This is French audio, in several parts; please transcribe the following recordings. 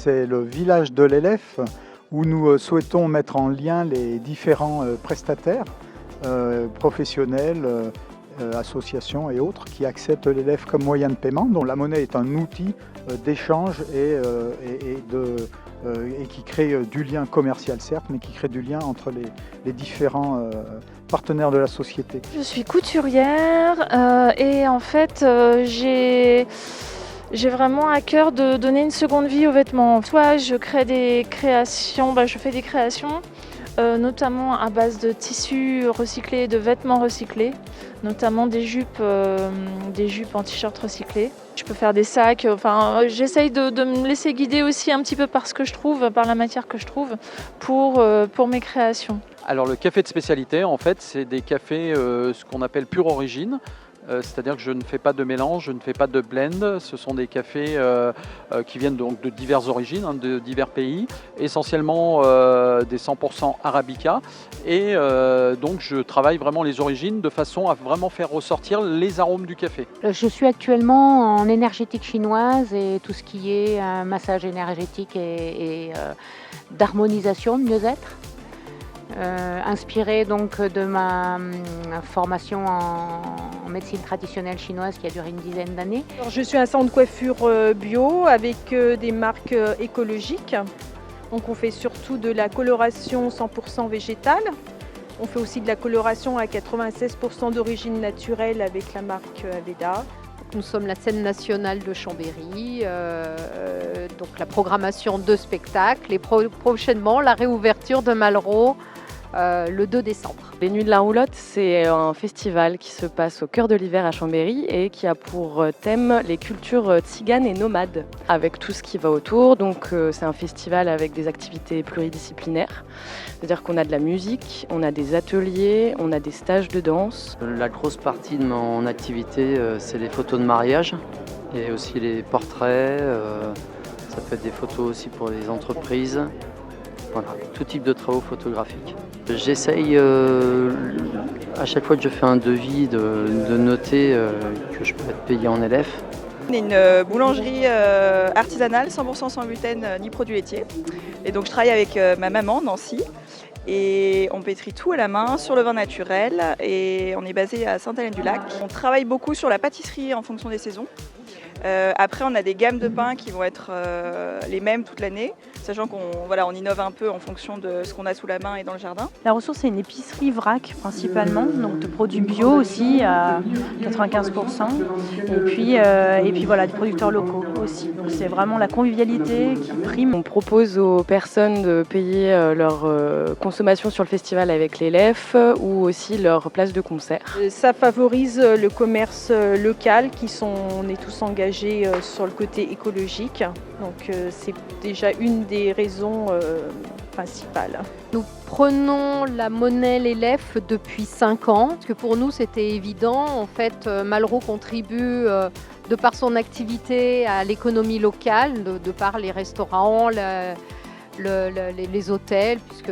c'est le village de l'élève où nous souhaitons mettre en lien les différents prestataires professionnels, associations et autres qui acceptent l'élève comme moyen de paiement, dont la monnaie est un outil d'échange et qui crée du lien commercial certes, mais qui crée du lien entre les différents partenaires de la société. Je suis couturière et en fait j'ai vraiment à cœur de donner une seconde vie aux vêtements. Soit je crée des créations, je fais des créations, notamment à base de tissus recyclés, de vêtements recyclés, notamment des jupes en t-shirt recyclés. Je peux faire des sacs, j'essaye de me laisser guider aussi un petit peu par ce que je trouve, par la matière que je trouve pour mes créations. Alors le café de spécialité, en fait, c'est des cafés, ce qu'on appelle pure origine. C'est-à-dire que je ne fais pas de mélange, je ne fais pas de blend. Ce sont des cafés qui viennent donc de diverses origines, de divers pays, essentiellement des 100% Arabica. Et donc je travaille vraiment les origines de façon à vraiment faire ressortir les arômes du café. Je suis actuellement en énergétique chinoise et tout ce qui est massage énergétique et d'harmonisation, de mieux-être. Inspirée donc de ma formation en médecine traditionnelle chinoise qui a duré une dizaine d'années. Je suis un salon de coiffure bio avec des marques écologiques. Donc on fait surtout de la coloration 100% végétale. On fait aussi de la coloration à 96% d'origine naturelle avec la marque Aveda. Nous sommes la scène nationale de Chambéry, donc la programmation de spectacles et prochainement la réouverture de Malraux le 2 décembre. Les Nuits de la Roulotte, c'est un festival qui se passe au cœur de l'hiver à Chambéry et qui a pour thème les cultures tziganes et nomades, avec tout ce qui va autour. Donc c'est un festival avec des activités pluridisciplinaires, c'est-à-dire qu'on a de la musique, on a des ateliers, on a des stages de danse. La grosse partie de mon activité, c'est les photos de mariage et aussi les portraits. Ça peut être des photos aussi pour les entreprises. Voilà, tout type de travaux photographiques. J'essaye à chaque fois que je fais un devis de noter que je peux être payé en LF. On est une boulangerie artisanale, 100% sans gluten ni produits laitiers. Et donc je travaille avec ma maman, Nancy. Et on pétrit tout à la main sur le vin naturel et on est basé à Sainte-Hélène-du-Lac. On travaille beaucoup sur la pâtisserie en fonction des saisons. Après, on a des gammes de pains qui vont être les mêmes toute l'année, sachant qu'on innove un peu en fonction de ce qu'on a sous la main et dans le jardin. La ressource, c'est une épicerie vrac principalement, donc de produits bio aussi à 95%. Et puis voilà, des producteurs locaux aussi. Donc c'est vraiment la convivialité qui prime. On propose aux personnes de payer leur consommation sur le festival avec les LEF ou aussi leur place de concert. Ça favorise le commerce local on est tous engagés sur le côté écologique. Donc c'est déjà une des raisons principales. Nous prenons la monnaie l'élève depuis 5 ans, parce que pour nous c'était évident. En fait, Malraux contribue de par son activité à l'économie locale, de par les restaurants, les hôtels, puisque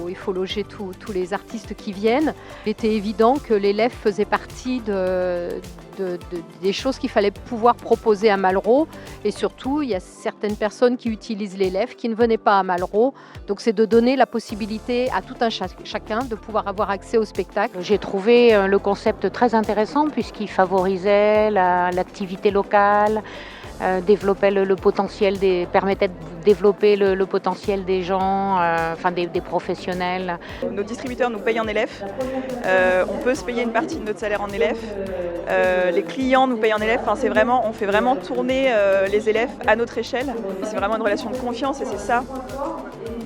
il faut loger tous les artistes qui viennent. Il était évident que l'élève faisait partie des choses qu'il fallait pouvoir proposer à Malraux. Et surtout, il y a certaines personnes qui utilisent l'élève qui ne venaient pas à Malraux. Donc c'est de donner la possibilité à tout un chacun de pouvoir avoir accès au spectacle. J'ai trouvé le concept très intéressant puisqu'il favorisait l'activité locale, permettait de développer le potentiel des gens, des professionnels. Nos distributeurs nous payent en élève. On peut se payer une partie de notre salaire en élève. Les clients nous payent en élève. On fait vraiment tourner les élèves à notre échelle. C'est vraiment une relation de confiance et c'est ça,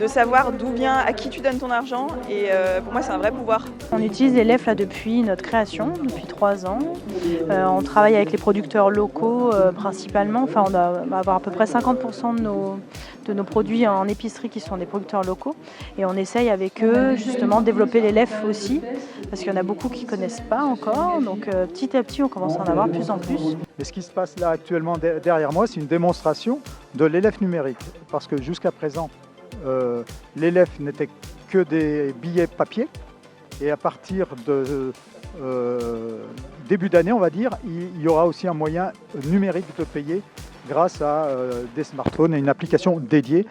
de savoir d'où vient, à qui tu donnes ton argent. Et pour moi, c'est un vrai pouvoir. On utilise l'élève là depuis notre création, depuis 3 ans. On travaille avec les producteurs locaux principalement. On va avoir à peu près 50% de nos produits en épicerie qui sont des producteurs locaux. Et on essaye avec eux justement de développer l'élève aussi, parce qu'il y en a beaucoup qui ne connaissent pas encore. Donc petit à petit, on commence à en avoir de plus en plus. Et ce qui se passe là actuellement derrière moi, c'est une démonstration de l'élève numérique. Parce que jusqu'à présent, l'élève n'était que des billets papier. Et à partir de début d'année, on va dire, il y aura aussi un moyen numérique de payer grâce à des smartphones et une application dédiée.